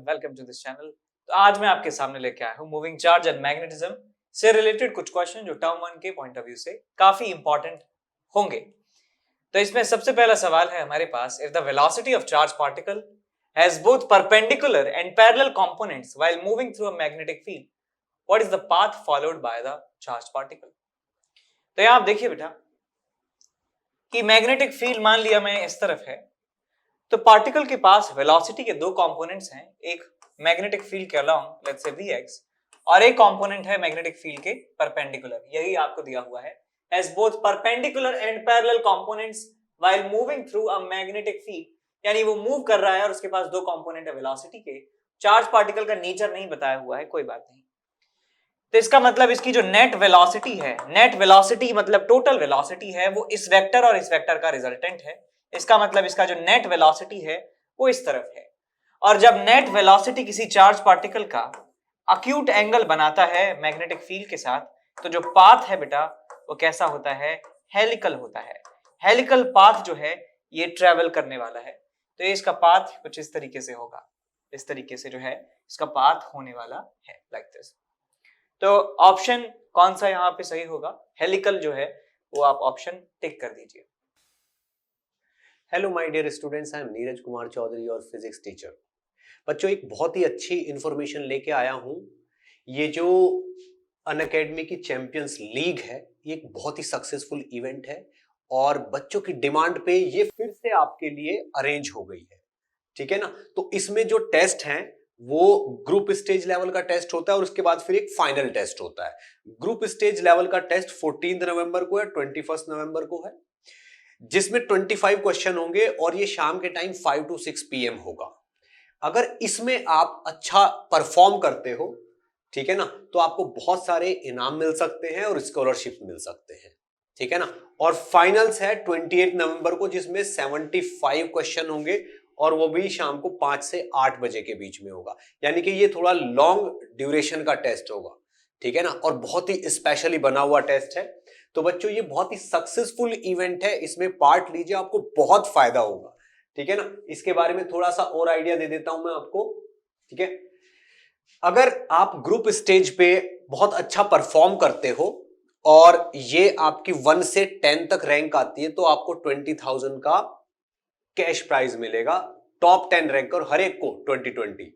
Welcome to this channel. तो आज मैं आपके सामने लेके आया हूँ मूविंग चार्ज एंड मैग्नेटिज्म से रिलेटेड कुछ क्वेश्चन जो टर्म 1 के पॉइंट ऑफ व्यू से काफी इंपॉर्टेंट होंगे। तो इसमें सबसे पहला सवाल है हमारे पास, if the velocity of charge particle has both perpendicular and parallel components while moving through a magnetic field, what is the path followed by the charge particle. तो यहां आप देखिए बेटा कि मैग्नेटिक फील्ड मान लिया मैं इस तरफ है, तो पार्टिकल के पास वेलोसिटी के दो कंपोनेंट्स हैं, एक मैग्नेटिक फील्ड के अलोंग लेट्स से Vx और एक कंपोनेंट है मैग्नेटिक फील्ड के परपेंडिकुलर, यही आपको दिया हुआ है as both perpendicular and parallel components while moving through a magnetic field, यानी वो मूव कर रहा है और उसके पास दो कंपोनेंट है वेलोसिटी के। चार्ज पार्टिकल का नेचर नहीं बताया हुआ है, कोई बात नहीं। तो इसका मतलब इसकी जो नेट वेलोसिटी है, नेट वेलोसिटी मतलब टोटल वेलोसिटी है, वो इस वेक्टर और इस वेक्टर का रिजल्टेंट है। इसका मतलब इसका जो नेट वेलोसिटी है वो इस तरफ है। और जब नेट वेलोसिटी किसी चार्ज पार्टिकल का अक्यूट एंगल बनाता है मैग्नेटिक फील्ड के साथ, तो जो पाथ है बेटा वो कैसा होता है, हेलिकल होता है। हेलिकल पाथ जो है ये ट्रेवल करने वाला है। तो ये इसका पाथ कुछ इस तरीके से होगा, इस तरीके से जो है इसका पाथ होने वाला है, लाइक दिस। तो ऑप्शन कौन सा यहाँ पे सही होगा, हेलिकल जो है वो आप ऑप्शन टिक कर दीजिए। Hello my dear students, I am Neeraj Kumar Chaudhary और फिजिक्स टीचर। बच्चों, एक बहुत ही अच्छी इंफॉर्मेशन लेके आया हूं। ये जो अनअकैडमी की चैंपियंस लीग है, ये एक बहुत ही सक्सेसफुल इवेंट है और बच्चों की डिमांड पे ये फिर से आपके लिए अरेंज हो गई है, ठीक है ना। तो इसमें जो टेस्ट हैं वो ग्रुप स्टेज लेवल का टेस्ट होता है और उसके बाद फिर एक फाइनल टेस्ट होता है। ग्रुप स्टेज लेवल का टेस्ट 14 नवंबर को है, 21 नवंबर को है, जिसमें 25 क्वेश्चन होंगे और ये शाम के टाइम 5 to 6 PM होगा। अगर इसमें आप अच्छा परफॉर्म करते हो, ठीक है ना, तो आपको बहुत सारे इनाम मिल सकते हैं और स्कॉलरशिप मिल सकते हैं, ठीक है ना। और फाइनल्स है 28 नवंबर को, जिसमें 75 क्वेश्चन होंगे और वो भी शाम को 5 से 8 बजे के बीच में होगा। यानी कि ये थोड़ा लॉन्ग ड्यूरेशन का टेस्ट होगा, ठीक है ना, और बहुत ही स्पेशली बना हुआ टेस्ट है। तो बच्चों, ये बहुत ही सक्सेसफुल इवेंट है, इसमें पार्ट लीजिए, आपको बहुत फायदा होगा, ठीक है ना। इसके बारे में थोड़ा सा और आइडिया दे देता हूं मैं आपको, ठीक है। अगर आप ग्रुप स्टेज पे बहुत अच्छा परफॉर्म करते हो और ये आपकी 1 से 10 तक रैंक आती है, तो आपको 20,000 का कैश प्राइज मिलेगा, टॉप 10 रैंक और हर एक को 2020,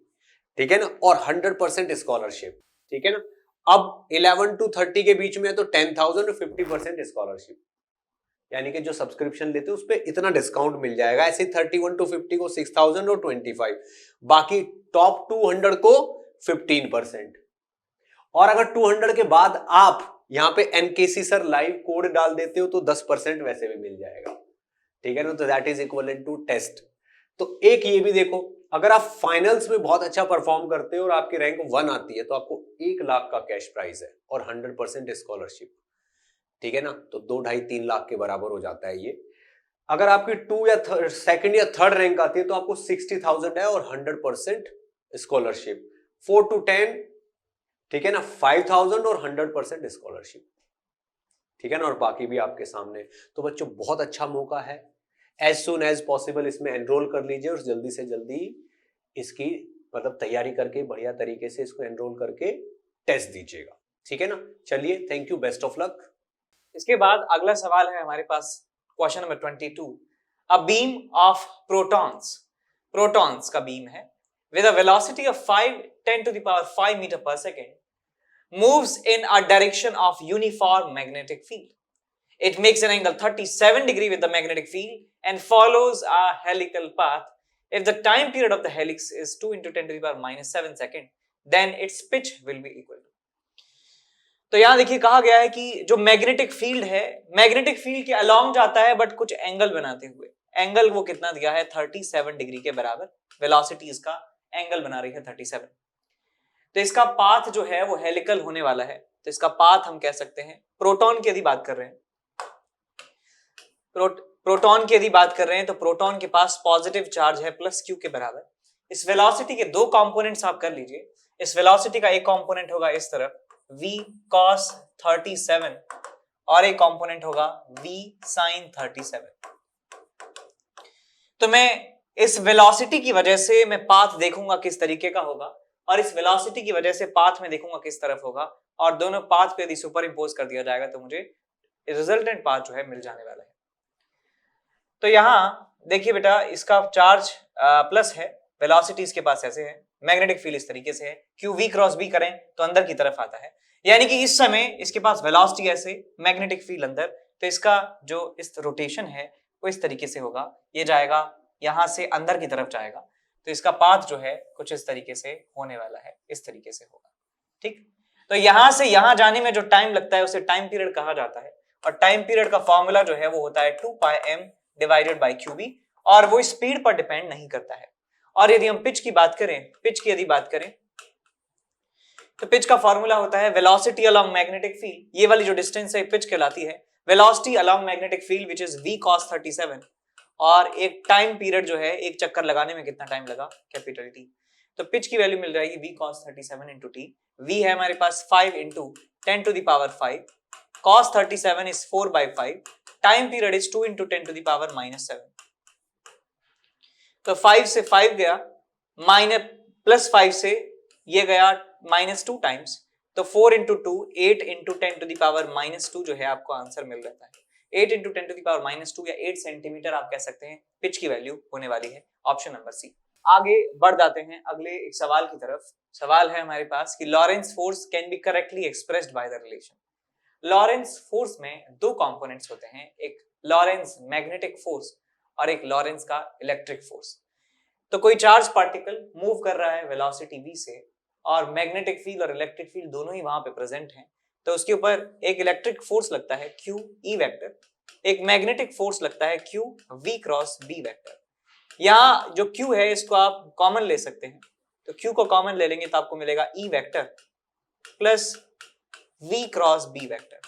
ठीक है ना, और 100% स्कॉलरशिप, ठीक है ना। अब 11 to 30 के बीच में है तो 10,000 और 50% स्कॉलरशिप, यानी कि जो सब्सक्रिप्शन लेते हैं उस पर इतना डिस्काउंट मिल जाएगा। ऐसे 31 to 50 को 6,000 और 25, बाकी टॉप 200 को 15%। और अगर 200 के बाद आप यहां पे एनकेसी सर लाइव कोड डाल देते हो तो 10% वैसे भी मिल जाएगा, ठीक है ना। तो that is equivalent to test. तो एक ये भी देखो, अगर आप फाइनल्स में बहुत अच्छा परफॉर्म करते हो और आपकी रैंक 1 आती है तो आपको 1 लाख का कैश प्राइज है और 100% स्कॉलरशिप, ठीक है ना। तो 2-2.5-3 लाख के बराबर हो जाता है ये। अगर आपकी 2 या सेकंड या थर्ड रैंक आती है तो आपको 60,000 है और 100% स्कॉलरशिप। 4 to 10, ठीक है ना, 5,000 और 100% स्कॉलरशिप, ठीक है ना, और बाकी भी आपके सामने। तो बच्चों, बहुत अच्छा मौका है, एज सुन एज पॉसिबल इसमें एनरोल कर लीजिए और जल्दी से जल्दी इसकी मतलब तैयारी करके बढ़िया तरीके से इसको एनरोल करके टेस्ट दीजिएगा, ठीक है ना। चलिए, thank you, best of luck. इसके बाद अगला सवाल है हमारे पास, question number 22। A beam of protons, protons का बीम है with a velocity of 10⁵ meter per second, moves in a direction of uniform magnetic field. It makes an angle 37 degree with the magnetic field and follows a helical path. If the time period of the helix is 2 × 10⁻⁻7 second, then its pitch will be equal to। तो यहां देखिए कहा गया है कि जो magnetic field है, magnetic field के अलोंग जाता है बट कुछ एंगल बनाते हुए। एंगल वो कितना दिया है, 37 डिग्री के बराबर। वेलोसिटी इसका एंगल बना रही है 37। तो इसका पाथ जो है वो हेलिकल होने वाला है। तो इसका पाथ हम कह सकते हैं, प्रोटॉन की यदि बात कर रहे हैं, प्रोटॉन की यदि बात कर रहे हैं तो प्रोटॉन के पास पॉजिटिव चार्ज है +q के बराबर। इस वेलोसिटी के दो कंपोनेंट्स आप कर लीजिए। इस वेलोसिटी का एक कंपोनेंट होगा इस तरफ v cos 37 और एक कंपोनेंट होगा v sin 37। तो मैं इस वेलोसिटी की वजह से मैं पाथ देखूंगा किस तरीके का होगा, और इस वेलोसिटी की वजह से पाथ में देखूंगा किस तरफ होगा, और दोनों पाथ पे यदि सुपर इंपोज कर दिया जाएगा तो मुझे रिजल्टेंट पाथ जो है मिल जाने वाला है। तो यहां देखिए बेटा, इसका चार्ज प्लस है, वेलोसिटी इसके पास ऐसे है, मैग्नेटिक फील्ड इस तरीके से है, क्यू वी क्रॉस बी करें तो अंदर की तरफ आता है, यानी कि इस समय इसके पास वेलोसिटी ऐसे, मैग्नेटिक फील्ड अंदर, तो इसका जो इस रोटेशन है वो इस तरीके से होगा, ये जाएगा यहां से अंदर की तरफ जाएगा, तो इसका पाथ जो है कुछ इस तरीके से होने वाला है, इस तरीके से होगा। ठीक, तो यहां से यहां जाने में जो टाइम लगता है उसे टाइम पीरियड कहा जाता है, और टाइम पीरियड का फॉर्मूला जो है वो होता है 2 पाई m डिवाइडेड बाई क्यूबी, और वो स्पीड पर डिपेंड नहीं करता है। और यदि हम पिच की बात करें, पिच की यदि बात करें तो पिच का फॉर्मूला होता है वेलोसिटी अलोंग मैग्नेटिक फील्ड, ये वाली जो डिस्टेंस है पिच कहलाती है, velocity along magnetic field which is v cos 37, और एक टाइम पीरियड जो है एक चक्कर लगाने में कितना टाइम लगा, कैपिटल टी। तो पिच की वैल्यू मिल जाएगी v cos 37 into T, v है हमारे पास 5 into 10 to the power 5, cos 37 इज 4/5, time period is 2 into 10 to the power -7। तो 5 से 5 गया, माइनस प्लस 5 से ये गया -2 टाइम्स, तो 4 into 2 8 into 10 to the power -2 जो है आपको आंसर मिल जाता है। 8 इंटू 10 टू द पावर -2 या 8 सेंटीमीटर आप कह सकते हैं पिच की वैल्यू होने वाली है, ऑप्शन नंबर सी। आगे बढ़ जाते हैं अगले एक सवाल की तरफ। सवाल है हमारे पास कि Lawrence force can be correctly expressed by the relation. Lawrence force में दो कंपोनेंट्स होते हैं, एक लॉरेंस मैग्नेटिक फोर्स और एक लॉरेंस का इलेक्ट्रिक फोर्स। तो कोई चार्ज पार्टिकल मूव कर रहा है वेलोसिटी v से, और मैग्नेटिक फील्ड और इलेक्ट्रिक फील्ड दोनों ही वहां पे प्रेजेंट हैं, तो उसके ऊपर एक इलेक्ट्रिक फोर्स लगता है q e वेक्टर, एक मैग्नेटिक फोर्स लगता है q v cross b vector. यहाँ जो q है इसको आप कॉमन ले सकते हैं, तो q को कॉमन ले लेंगे तो आपको मिलेगा e vector plus v cross b vector.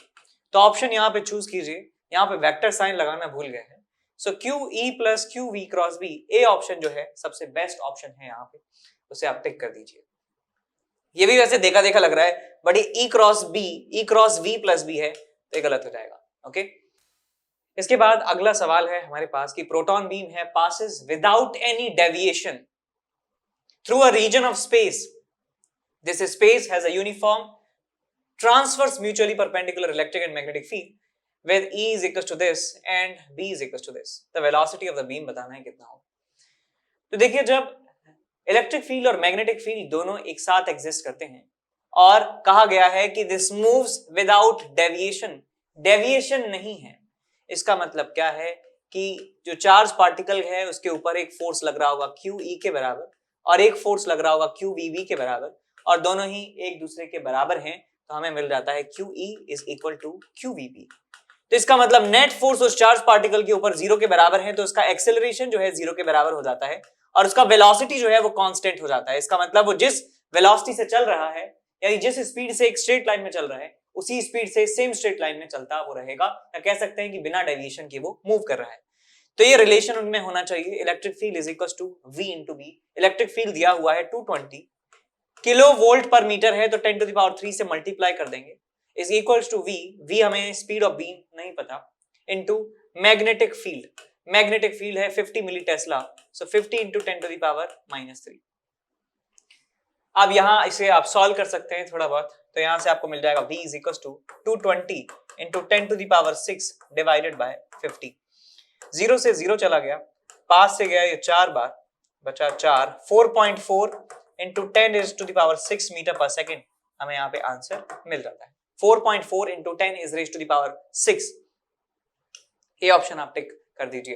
तो ऑप्शन यहाँ पे चूज कीजिए, यहाँ पे वेक्टर साइन लगाना भूल गए हैं, so Q E plus Q V cross B, A option जो है सबसे बेस्ट ऑप्शन है यहाँ पे, उसे आप टिक कर दीजिए। ये भी वैसे देखा देखा लग रहा है, but E cross V plus B है, तो ये गलत हो जाएगा। ओके, इसके बाद अगला सवाल है हमारे पास कि प्रोटॉन बीम है passes without any deviation through a region of space, this space has a uniform transverse mutually perpendicular electric and magnetic field where E is equals to this and B is equals to this, the velocity of the beam बताना है कितना हो। तो देखिए, जब electric field और magnetic field दोनों एक साथ एग्जिस्ट करते हैं और कहा गया है कि this moves without deviation, deviation नहीं है, इसका मतलब क्या है कि जो चार्ज पार्टिकल है उसके ऊपर एक फोर्स लग रहा होगा क्यू ई के बराबर और एक फोर्स लग रहा होगा क्यू वी वी के बराबर, और दोनों ही एक दूसरे के बराबर हैं, तो हमें मिल जाता है Q E is equal to Q V B. तो इसका मतलब नेट फोर्स उस चार्ज पार्टिकल के ऊपर 0 के बराबर है, तो उसका एक्सेलरेशन जो है 0 के बराबर हो जाता है, और उसका वेलोसिटी जो है वो कांस्टेंट हो जाता है। इसका मतलब वो जिस वेलोसिटी से चल रहा है, यानी जिस स्पीड से एक स्ट्रेट लाइन में चल रहा है, उसी स्पीड से सेम स्ट्रेट लाइन में चलता वो रहेगा, या कह सकते हैं कि बिना डेविएशन के वो मूव कर रहा है। तो ये रिलेशन उनमें होना चाहिए, electric field is equal to v into B. Electric field दिया हुआ है 220 किलो वोल्ट पर मीटर है, तो 10 टू द पावर 3 से मल्टीप्लाई कर देंगे, is equals to v हमें स्पीड ऑफ बीम नहीं पता, into magnetic field, magnetic field है 50 milli tesla, so 50 into 10 to the power -3। अब यहां इसे आप सॉल्व कर सकते हैं थोड़ा बहुत, तो यहां से आपको मिल जाएगा v is equals to 220 into 10 to the power 6 divided by 50। 0 से 0 चला गया, पास से गया ये 4 बार, बचा 4, 4.4 into 10 is to the power 6 metre पर सेकेंड, हमें यहाँ पे आंसर मिल जाता है। 4.4 into 10 is raise to the power 6, ये ऑप्शन आप टिक कर दीजिए।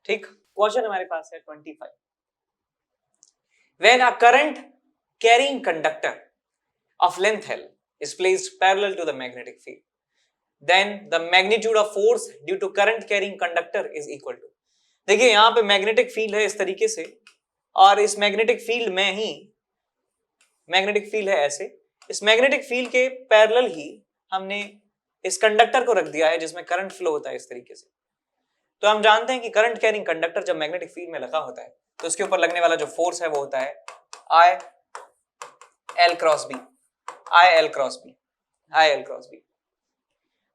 ठीक, क्वेश्चन हमारे पास है 25। When a current carrying conductor of length L is placed parallel to the magnetic field, then the magnitude of force due to current carrying conductor is equal to। देखिए यहाँ पे मैग्नेटिक फील्ड है इस तरीके से, और इस मैग्नेटिक फील्ड में ही मैग्नेटिक फील्ड है ऐसे, इस मैग्नेटिक फील्ड के पैरेलल ही हमने इस कंडक्टर को रख दिया है जिसमें करंट फ्लो होता है इस तरीके से। तो हम जानते हैं कि करंट कैरिंग कंडक्टर जब मैग्नेटिक फील्ड में लगा होता है तो उसके ऊपर लगने वाला जो फोर्स है वो होता है I L cross B, I L cross B, I L cross B.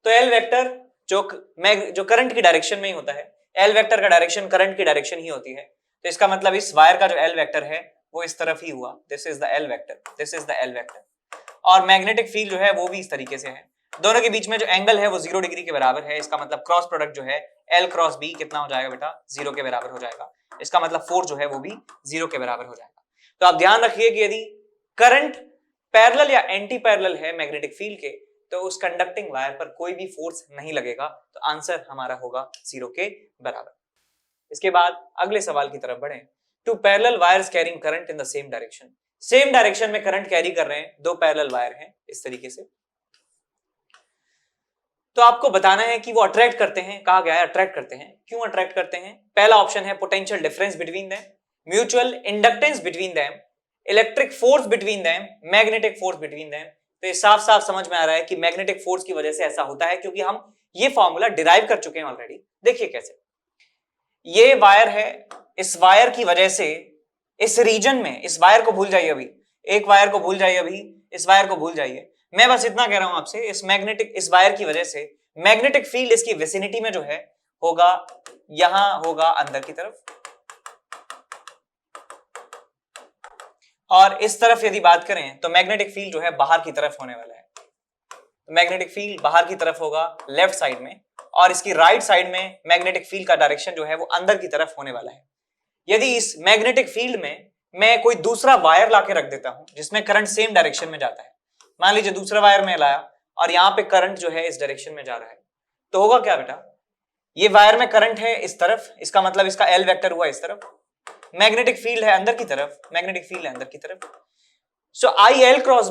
तो एल वेक्टर जो करंट की डायरेक्शन में ही होता है, एल वेक्टर का डायरेक्शन करंट की डायरेक्शन ही होती है, तो इसका मतलब इस वायर का जो एल वेक्टर है वो इस तरफ ही हुआ, this is the L vector, this is the L vector. और मैग्नेटिक फील्ड जो है वो भी इस तरीके से है, दोनों के बीच में जो एंगल है वो 0 डिग्री के बराबर है, इसका मतलब क्रॉस प्रोडक्ट जो है एल क्रॉस बी कितना हो जाएगा बेटा, 0 के बराबर हो जाएगा, इसका मतलब फोर्स जो है वो भी 0 के बराबर हो जाएगा। तो आप ध्यान रखिए कि यदि करंट पैरेलल या एंटी पैरेलल है मैग्नेटिक फील्ड के, तो उस कंडक्टिंग वायर पर कोई भी फोर्स नहीं लगेगा, तो आंसर हमारा होगा 0 के बराबर। इसके बाद अगले सवाल की तरफ बढ़ें। Two parallel wires carrying current in the same direction, same direction में करंट कैरी कर रहे हैं, दो पैरेलल वायर हैं इस तरीके से, तो आपको बताना है कि वो अट्रैक्ट करते हैं, कहा गया है अट्रैक्ट करते हैं, क्यों अट्रैक्ट करते हैं। पहला ऑप्शन है potential difference between them, mutual inductance between them, electric force between them, magnetic force between them. तो ये साफ साफ समझ में आ रहा है कि मैग्नेटिक फोर्स की वजह से ऐसा होता है, क्योंकि हम ये फॉर्मूला डिराइव कर चुके हैं ऑलरेडी। देखिए कैसे, ये वायर है, इस वायर की वजह से इस रीजन में, इस वायर को भूल जाइए अभी, एक वायर को भूल जाइए अभी, इस वायर को भूल जाइए, मैं बस इतना कह रहा हूं आपसे, इस वायर की वजह से मैग्नेटिक फील्ड इसकी विसिनिटी में जो है होगा, यहां होगा अंदर की तरफ, और इस तरफ यदि बात करें तो मैग्नेटिक फील्ड जो है बाहर की तरफ होने वाला है। तो मैग्नेटिक फील्ड बाहर की तरफ होगा लेफ्ट साइड में, और इसकी राइट साइड में मैग्नेटिक फील्ड का डायरेक्शन जो है वो अंदर की तरफ होने वाला है। यदि इस मैग्नेटिक फील्ड में मैं कोई दूसरा वायर लाके रख देता हूं जिसमें करंट सेम डायरेक्शन में जाता है, मान लीजिए दूसरा वायर में लाया और यहां पे करंट जो है इस डायरेक्शन में जा रहा है, तो होगा क्या बेटा, ये वायर में करंट है इस तरफ, इसका मतलब इसका एल वेक्टर हुआ इस तरफ, मैग्नेटिक फील्ड है अंदर की तरफ, मैग्नेटिक फील्ड है अंदर की तरफ। सो आई एल क्रॉस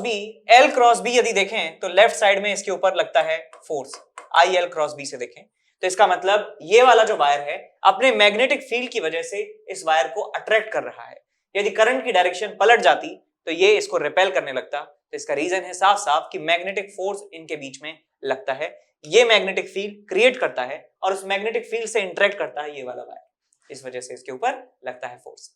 बी यदि देखें तो लेफ्ट साइड में इसके ऊपर लगता है force, I L cross B से देखें तो इसका मतलब ये वाला जो वायर है अपने मैग्नेटिक फील्ड की वजह से इस वायर को अट्रैक्ट कर रहा है। यदि करंट की डायरेक्शन पलट जाती तो ये इसको रिपेल करने लगता। तो इसका रीजन है साफ साफ कि मैग्नेटिक फोर्स इनके बीच में लगता है, ये मैग्नेटिक फील्ड क्रिएट करता है और उस मैग्नेटिक फील्ड से इंटरेक्ट करता है ये वाला वायर, इस वजह से इसके ऊपर लगता है फोर्स।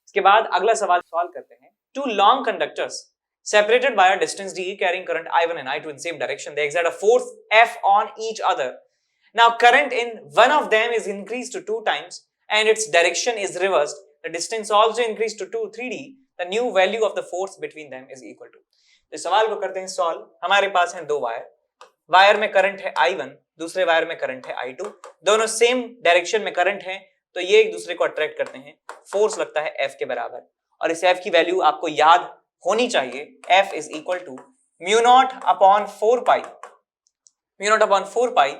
इसके बाद अगला सवाल सॉल्व करते हैं। Two long conductors separated by a distance d carrying current I1 and I2 in same direction, they exert a force F on each other. Now current in one of them is increased to 2 times and its direction is reversed. The distance also increased to 3d. The new value of the force between them is equal to. तो सवाल को करते हैं solve. हमारे पास हैं दो wire, wire में current है I1, दूसरे वायर में करंट है I2, दोनों सेम डायरेक्शन में करंट है, तो ये एक दूसरे को अट्रैक्ट करते हैं, फोर्स लगता है F के बराबर। और इस F की वैल्यू आपको याद होनी चाहिए, F is equal to mu naught upon 4 pi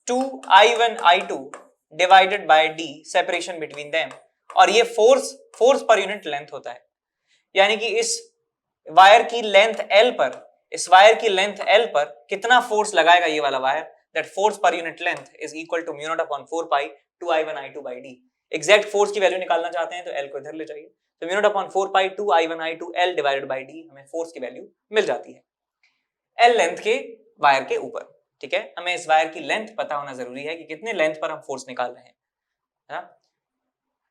2 I1 I2 divided by D separation between them. और ये फोर्स पर यूनिट लेंथ होता है, यानी कि इस वायर की लेंथ L पर कितना फोर्स लगाएगा ये वाला wire, that force per unit length is equal to mu naught upon 4 pi 2 I1 I2 by D। Exact force की वैल्यू निकालना चाहते हैं तो L को इधर ले जाइए, तो mu naught upon 4 pi 2 I1 I2 L divided by D, हमें फोर्स की वैल्यू मिल जाती है L लेंथ के वायर के ऊपर। ठीक है, हमें इस वायर की लेंथ पता होना जरूरी है कि कितने लेंथ पर हम फोर्स निकाल रहे हैं, है ना।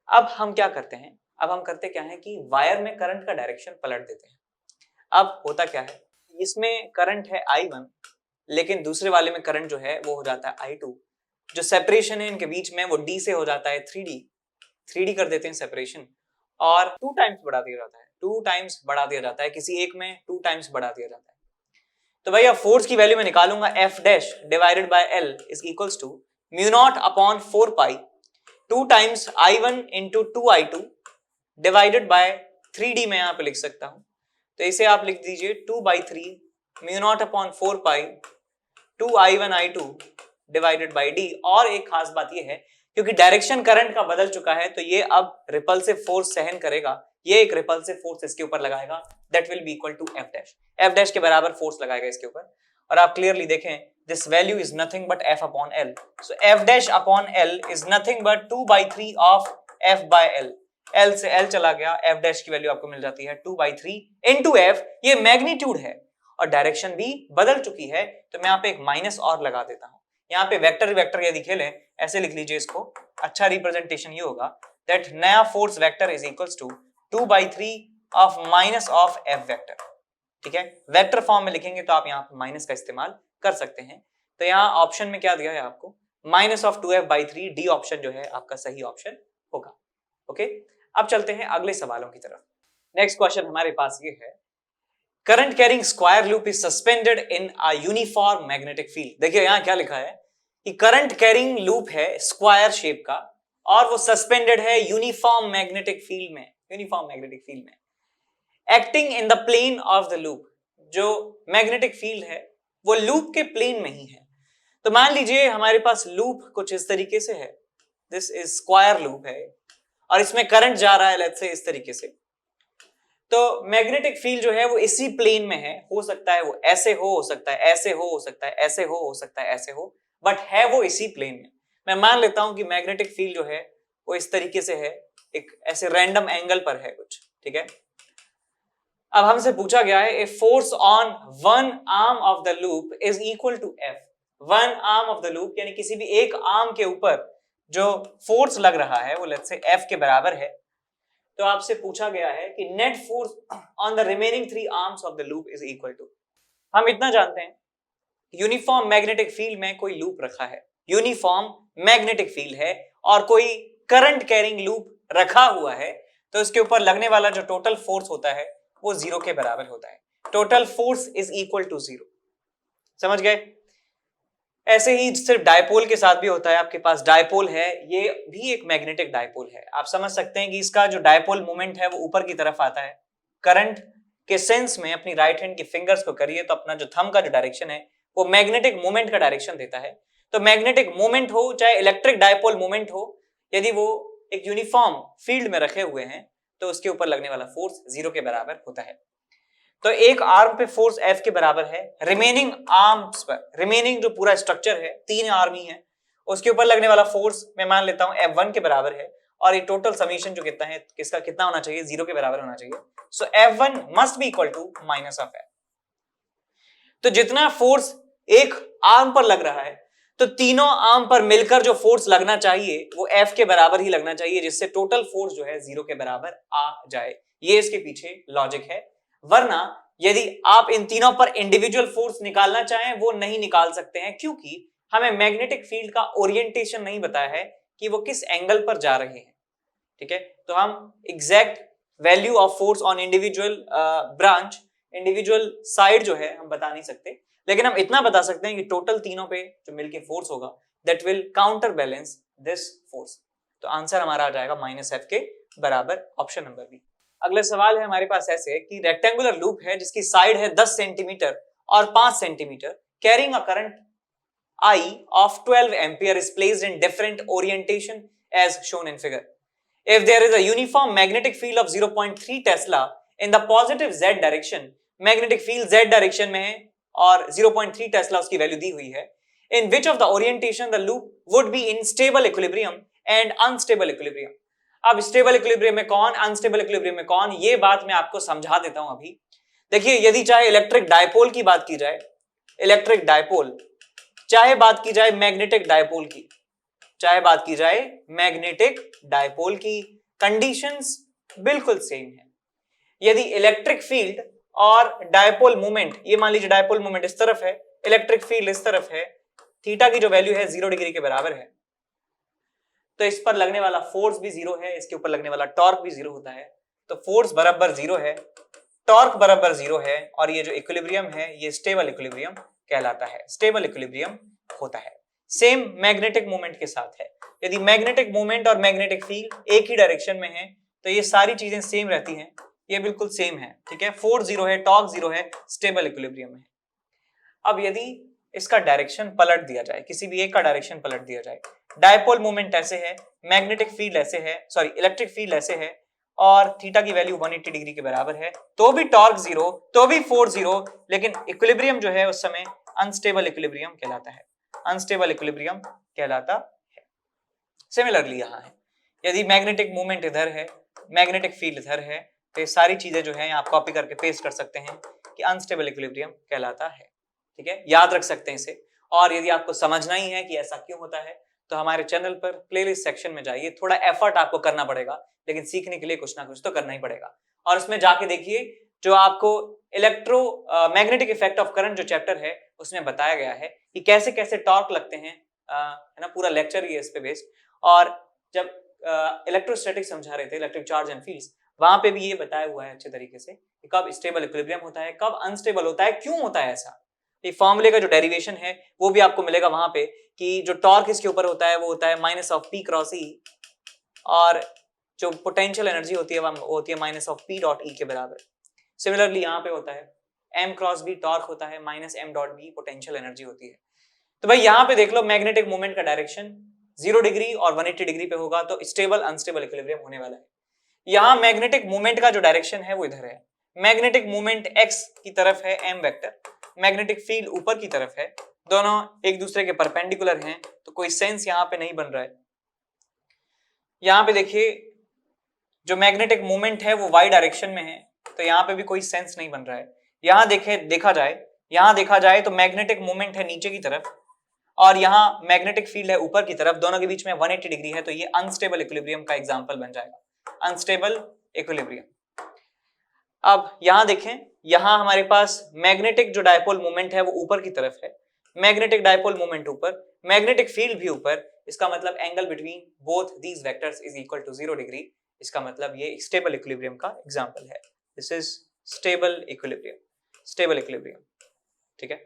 अब हम क्या करते हैं, अब हम करते क्या है कि वायर में करंट का डायरेक्शन पलट देते हैं। अब होता क्या है, इसमें करंट है I1 लेकिन दूसरे वाले में करंट जो है वो हो जाता है I2, जो सेपरेशन है इनके बीच में वो D से हो जाता है 3D कर देते हैं सेपरेशन, और 2 टाइम्स बढ़ा दिया जाता है, किसी एक में 2 टाइम्स बढ़ा दिया जाता है। तो भाई अब फोर्स की वैल्यू मैं निकालूंगा, F dash divided by L is equals to mu naught upon 4 pi 2 times I1 into 2I2 divided by 3D मैं यहाँ पे लिख सकता हूं, तो इसे आप लिख दीजिए 2/3 mu naught upon 4 pi 2 I1 I2 divided by D। और एक खास बात ये है, क्योंकि डायरेक्शन करंट का बदल चुका है तो ये अब रिपल्सिव फोर्स सहन करेगा, ये एक रिपल्सिव फोर्स इसके ऊपर लगाएगा, that will be equal to F dash के बराबर फोर्स लगाएगा इसके ऊपर। और आप क्लियरली देखें, this value is nothing but F upon L, so F dash upon L is nothing but 2/3 of F by L। L से L चला गया, F डैश की वैल्यू आपको मिल जाती है 2/3 इंटू F, ये मैग्नीट्यूड है और डायरेक्शन भी बदल चुकी है, तो मैं यहाँ पे एक माइनस और लगा देता हूं। यहाँ पे वेक्टर यदि खेलें, ऐसे लिख लीजिए इसको, अच्छा रिप्रेजेंटेशन ये होगा दैट नया force vector is equals to 2/3 of minus of F vector. ठीक है, वेक्टर फॉर्म में लिखेंगे तो आप यहाँ पे माइनस का इस्तेमाल कर सकते हैं। तो यहाँ ऑप्शन में क्या दिया है आपको, -2f/3 डी ऑप्शन जो है आपका सही ऑप्शन होगा। ओके, अब चलते हैं अगले सवालों की तरफ। नेक्स्ट क्वेश्चन हमारे पास ये है, current carrying square loop is suspended in a uniform magnetic field. देखिए यहां क्या लिखा है कि करंट कैरिंग लूप है स्क्वायर शेप का और वो सस्पेंडेड है यूनिफॉर्म मैग्नेटिक फील्ड में, यूनिफॉर्म मैग्नेटिक फील्ड में, acting in the plane of the loop. जो मैग्नेटिक फील्ड है वो लूप के प्लेन में ही है। तो मान लीजिए हमारे पास लूप कुछ इस तरीके से है, दिस इज स्क्वायर लूप है और इसमें करंट जा रहा है लेट्स से इस तरीके से। तो मैग्नेटिक फील्ड जो है वो इसी प्लेन में है, हो सकता है वो ऐसे हो सकता है ऐसे हो सकता है ऐसे हो सकता है ऐसे हो, बट है वो इसी प्लेन में। मैं मान लेता हूं कि मैग्नेटिक फील्ड जो है वो इस तरीके से है, एक ऐसे रैंडम एंगल पर है कुछ, ठीक है। अब हमसे पूछा गया है, a force on one arm of the loop is equal to F. One arm of the loop यानी किसी भी एक आर्म के ऊपर जो फोर्स लग रहा है वो लेट्स से एफ के बराबर है। तो आपसे पूछा गया है कि net force on the remaining 3 arms of the loop is equal to. हम इतना जानते हैं, यूनिफॉर्म मैग्नेटिक फील्ड में कोई लूप रखा है, यूनिफॉर्म मैग्नेटिक फील्ड है और कोई करंट कैरिंग लूप रखा हुआ है, तो इसके ऊपर लगने वाला जो टोटल फोर्स होता है वो 0 के बराबर होता है। Total force is equal to 0। समझ गए? ऐसे ही सिर्फ डायपोल के साथ भी होता है। आपके पास डायपोल है, ये भी एक मैग्नेटिक डायपोल है। आप समझ सकते हैं कि इसका जो डायपोल मोमेंट है वो ऊपर की तरफ आता है। करंट के सेंस में अपनी राइट हैंड की फिंगर्स को करिए तो अपना जो थंब का जो डायरेक्शन है वो मैग्नेटिक मोमेंट का डायरेक्शन देता है। तो मैग्नेटिक मोमेंट हो चाहे इलेक्ट्रिक डायपोल मोमेंट हो, यदि वो एक यूनिफॉर्म फील्ड में रखे हुए हैं तो उसके ऊपर लगने वाला फोर्स 0 के बराबर होता है। तो एक आर्म पे फोर्स F के बराबर है, रिमेनिंग आर्म्स पर, रिमेनिंग जो पूरा स्ट्रक्चर है 3 आर्म ही है, उसके ऊपर लगने वाला फोर्स मैं मान लेता हूं F1 के बराबर है और ये टोटल समीशन जो कितना है किसका कितना होना चाहिए, 0 के बराबर होना चाहिए। So F1 must be equal to minus of F। तो जितना फोर्स एक आर्म पर लग रहा है तो तीनों आर्म पर मिलकर जो फोर्स लगना चाहिए वो F के बराबर ही लगना चाहिए, जिससे टोटल फोर्स जो है 0 के बराबर आ जाए। ये इसके पीछे लॉजिक है। वरना यदि आप इन तीनों पर इंडिविजुअल फोर्स निकालना चाहें वो नहीं निकाल सकते हैं, क्योंकि हमें मैग्नेटिक फील्ड का ओरिएंटेशन नहीं बताया है कि वो किस एंगल पर जा रहे हैं। ठीक है, तो हम exact value of force on individual branch, individual side जो है हम बता नहीं सकते, लेकिन हम इतना बता सकते हैं कि टोटल तीनों पे जो मिलके फोर्स होगा that will counter balance this force. तो आंसर हमारा आ जाएगा -F के बराबर, ऑप्शन नंबर बी। अगला सवाल है हमारे पास ऐसे कि रेक्टेंगुलर लूप है जिसकी साइड है 10 सेंटीमीटर और 5 centimetre, carrying a current I of 12 ampere is placed in different orientation as shown in figure. If there is a uniform magnetic field of 0.3 Tesla in the positive Z direction, magnetic field Z direction में है और 0.3 Tesla उसकी value दी हुई है, in which of the orientation the loop would be in stable equilibrium and unstable equilibrium. अब stable equilibrium में कौन, unstable equilibrium में कौन, ये बात मैं आपको समझा देता हूं अभी। देखिए, यदि चाहे इलेक्ट्रिक डायपोल की बात की जाए, इलेक्ट्रिक डायपोल, चाहे बात की जाए मैग्नेटिक डायपोल की, चाहे बात की जाए मैग्नेटिक डायपोल की, कंडीशंस बिल्कुल सेम है। यदि इलेक्ट्रिक फील्ड और डायपोल मोमेंट, ये मान लीजिए डायपोल मोमेंट इस तरफ है, इलेक्ट्रिक फील्ड इस तरफ है, थीटा की जो वैल्यू है 0 डिग्री के बराबर है, तो इस पर लगने वाला फोर्स भी 0 है, इसके ऊपर लगने वाला टॉर्क भी 0 होता है। तो फोर्स बराबर 0 है, टॉर्क बराबर 0 है और ये जो इक्विलिब्रियम है ये स्टेबल इक्विलिब्रियम कहलाता है, स्टेबल इक्विलिब्रियम होता है। सेम मैग्नेटिक मोमेंट के साथ है। यदि मैग्नेटिक मोमेंट और मैग्नेटिक फील्ड एक ही डायरेक्शन में है तो ये सारी चीजें सेम रहती हैं, ये बिल्कुल सेम है। ठीक है, फोर्स 0 है, टॉर्क 0 है, स्टेबल इक्विलिब्रियम है। अब यदि इसका डायरेक्शन पलट दिया जाए, किसी भी एक का डायरेक्शन पलट दिया जाए, डायपोल मोमेंट ऐसे है, मैग्नेटिक फील्ड ऐसे है, सॉरी इलेक्ट्रिक फील्ड ऐसे है और थीटा की वैल्यू 180 डिग्री के बराबर है, तो भी टॉर्क 0, तो भी फोर्स 0, लेकिन इक्विलिब्रियम जो है उस समय अनस्टेबल इक्विलिब्रियम कहलाता है, अनस्टेबल इक्विलिब्रियम कहलाता है। सिमिलरली यहां है, यदि मैग्नेटिक मोमेंट इधर है, मैग्नेटिक फील्ड इधर है, तो ये सारी चीजें जो है आप कॉपी करके पेस्ट कर सकते हैं कि अनस्टेबल इक्विलिब्रियम कहलाता है। ठीक है, याद रख सकते हैं इसे। और यदि आपको समझना ही है कि ऐसा क्यों होता है तो हमारे चैनल पर प्लेलिस्ट सेक्शन में जाइए, थोड़ा एफर्ट आपको करना पड़ेगा, लेकिन सीखने के लिए कुछ ना कुछ तो करना ही पड़ेगा। और उसमें जाके देखिए जो आपको मैग्नेटिक इफेक्ट ऑफ करंट जो चैप्टर है उसमें बताया गया है कि कैसे कैसे टॉर्क लगते हैं है ना, पूरा लेक्चर ही है इस पे बेस्ड। और जब इलेक्ट्रोस्टैटिक समझा रहे थे, इलेक्ट्रिक चार्ज एंड फील्ड्स, वहां पे भी ये बताया हुआ है अच्छे तरीके से कि कब स्टेबल इक्विलिब्रियम होता है, कब अनस्टेबल होता है, क्यों होता है ऐसा। ये फॉर्मूले का जो डेरिवेशन है वो भी आपको मिलेगा वहां पे, कि जो टॉर्क इसके ऊपर होता है वो होता है माइनस ऑफ पी क्रॉस ई, और जो पोटेंशियल एनर्जी होती है वो होती है minus of P dot E के बराबर। सिमिलरली यहाँ पे होता है एम क्रॉस बी टॉर्क होता है, minus M dot B potential energy होती है। तो भाई यहाँ पे देख लो मैग्नेटिक मोमेंट का डायरेक्शन 0 डिग्री और 180 डिग्री पे होगा, तो स्टेबल अनस्टेबल इक्विलिब्रियम होने वाला है। यहाँ मैग्नेटिक मोमेंट का जो डायरेक्शन है वो इधर है, मैग्नेटिक मोमेंट एक्स की तरफ है एम वेक्टर, मैग्नेटिक फील्ड ऊपर की तरफ है, दोनों एक दूसरे के परपेंडिकुलर हैं, तो कोई सेंस यहाँ पे नहीं बन रहा है। यहाँ पे देखिए जो मैग्नेटिक मोमेंट है वो वाई डायरेक्शन में है, तो यहाँ पे भी कोई सेंस नहीं बन रहा है। यहाँ देखा जाए तो मैग्नेटिक मोमेंट है नीचे की तरफ और यहाँ मैग्नेटिक फील्ड है ऊपर की तरफ, दोनों के बीच में 180 डिग्री है, तो ये अनस्टेबल इक्विलिब्रियम का एग्जांपल बन जाएगा, अनस्टेबल इक्विलिब्रियम। अब यहाँ देखें, यहाँ हमारे पास मैग्नेटिक जो डायपोल मोमेंट है वो ऊपर की तरफ है, मैग्नेटिक डायपोल मोमेंट ऊपर, मैग्नेटिक फील्ड भी ऊपर, इसका मतलब angle between both these vectors is equal to 0 degree, इसका मतलब ये स्टेबल इक्विलिब्रियम का एग्जांपल है। This is stable equilibrium, stable equilibrium, ठीक है।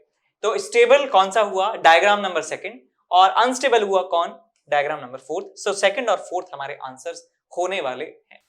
तो स्टेबल कौन सा हुआ, डायग्राम नंबर सेकंड, और अनस्टेबल हुआ कौन, diagram number fourth. So second और फोर्थ हमारे आंसर्स होने वाले हैं।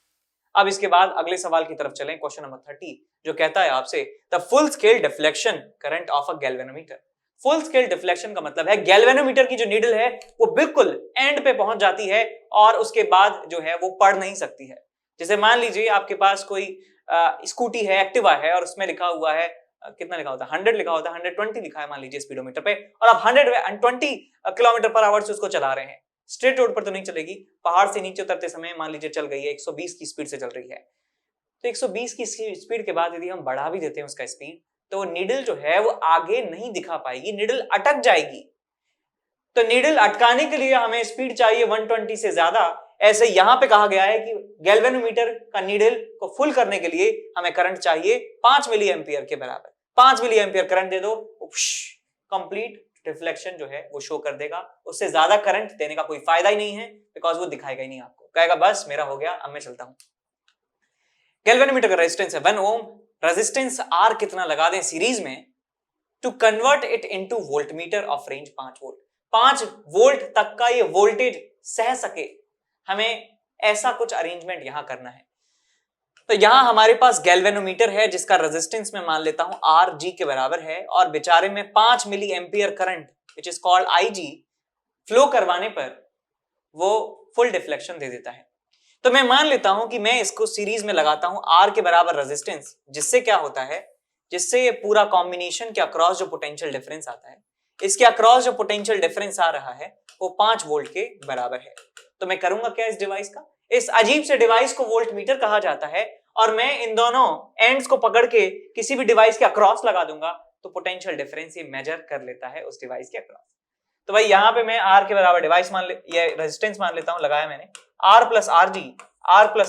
अब इसके बाद अगले सवाल की तरफ चलें, क्वेश्चन नंबर 30, जो कहता है आपसे the full scale deflection current of a galvanometer. Full scale deflection का मतलब है गैल्वेनोमीटर की जो नीडल है वो बिल्कुल एंड पे पहुंच जाती है और उसके बाद जो है वो पढ़ नहीं सकती है। जैसे मान लीजिए आपके पास कोई स्कूटी है, एक्टिवा है, और उसमें लिखा हुआ है कितना लिखा होता है, 100 लिखा होता है, 120 लिखा है मान लीजिए स्पीडोमीटर पे, और आप 120 किलोमीटर पर आवर से उसको चला रहे हैं। स्ट्रेट रोड पर तो नहीं चलेगी, पहाड़ से नीचे उतरते समय मान लीजिए चल गई है, 120 की स्पीड से चल रही है। तो 120 की स्पीड के बाद यदि हम बढ़ा भी देते हैं उसका स्पीड, तो नीडल जो है वो आगे नहीं दिखा पाएगी, नीडल अटक जाएगी। तो नीडल अटकाने के लिए हमें स्पीड चाहिए 120 से ज्यादा। ऐसे यहां पे कहा गया है कि गैल्वेनोमीटर का नीडल को फुल करने के लिए हमें करंट चाहिए 5 मिली एम्पियर के बराबर। 5 मिली एम्पियर करंट दे दो, कंप्लीट रिफ्लेक्शन जो है वो शो कर देगा। उससे ज्यादा करंट देने का कोई फायदा ही नहीं है, बिकॉज वो दिखाएगा ही नहीं आपको, कहेगा बस मेरा हो गया, अब मैं चलता हूं। गैल्वेनोमीटर का रेजिस्टेंस है 1 ओम, रेजिस्टेंस आर कितना लगा दें सीरीज में, to convert it into voltmeter of range 5 volt. 5 volt तक का ये वोल्टेज सह सके, हमें ऐसा कुछ अरेंजमेंट यहां करना है। तो यहां हमारे पास गैल्वेनोमीटर है जिसका रेजिस्टेंस मैं मान लेता हूं आर जी के बराबर है, और बेचारे में 5 milliampere current which is called I G flow करवाने पर वो फुल डिफ्लेक्शन दे देता है। तो मैं मान लेता हूं कि मैं इसको सीरीज में लगाता हूं आर के बराबर रेजिस्टेंस, जिससे क्या होता है, जिससे ये पूरा कॉम्बिनेशन के अक्रॉस जो पोटेंशियल डिफरेंस आता है, इसके अक्रॉस जो पोटेंशियल डिफरेंस आ रहा है वो 5 वोल्ट के बराबर है। तो मैं करूंगा क्या इस डिवाइस का, इस अजीब से डिवाइस को वोल्टमीटर कहा जाता है, और मैं इन दोनों एंड्स को पकड़ के किसी भी डिवाइस के अक्रॉस लगा दूंगा, तो पोटेंशियल डिफरेंस ये मेजर कर लेता है उस डिवाइस के अक्रॉस। तो भाई यहाँ पे मैं आर के बराबर डिवाइस ये रेजिस्टेंस मान लेता हूं, लगाया मैंने, आर प्लस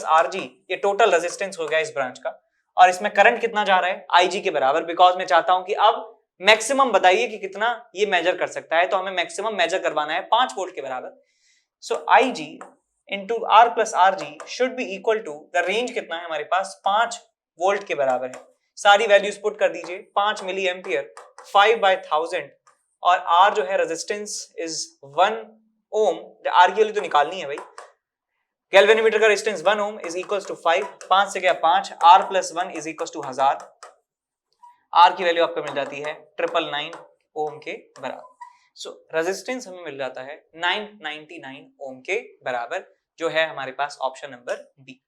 आर जी, ये टोटल रेजिस्टेंस हो गया इस ब्रांच का, और इसमें करंट कितना जा रहा है, आई जी के बराबर, बिकॉज मैं चाहता हूं कि अब मैक्सिमम बताइए कि कितना ये मेजर कर सकता है, तो हमें मैक्सिमम मेजर करवाना है 5 वोल्ट के बराबर। So I G into R plus R G should be equal to, the range कितना है हमारे पास, 5 वोल्ट के बराबर है। सारी वैल्यूज पुट कर दीजिए, 5 मिली एम्पियर 5/1000, और आर जो है रेजिस्टेंस इज 1 ओम, आर की वैल्यू तो निकालनी है भाई, गैल्वेनोमीटर का resistance 1 ohm is equals to 5 से क्या 5, R plus 1 is equals to 1000, R की वैल्यू आपको मिल जाती है 999 ओम के बराबर। सो रेजिस्टेंस हमें मिल जाता है 999 ओम के बराबर, जो है हमारे पास ऑप्शन नंबर बी।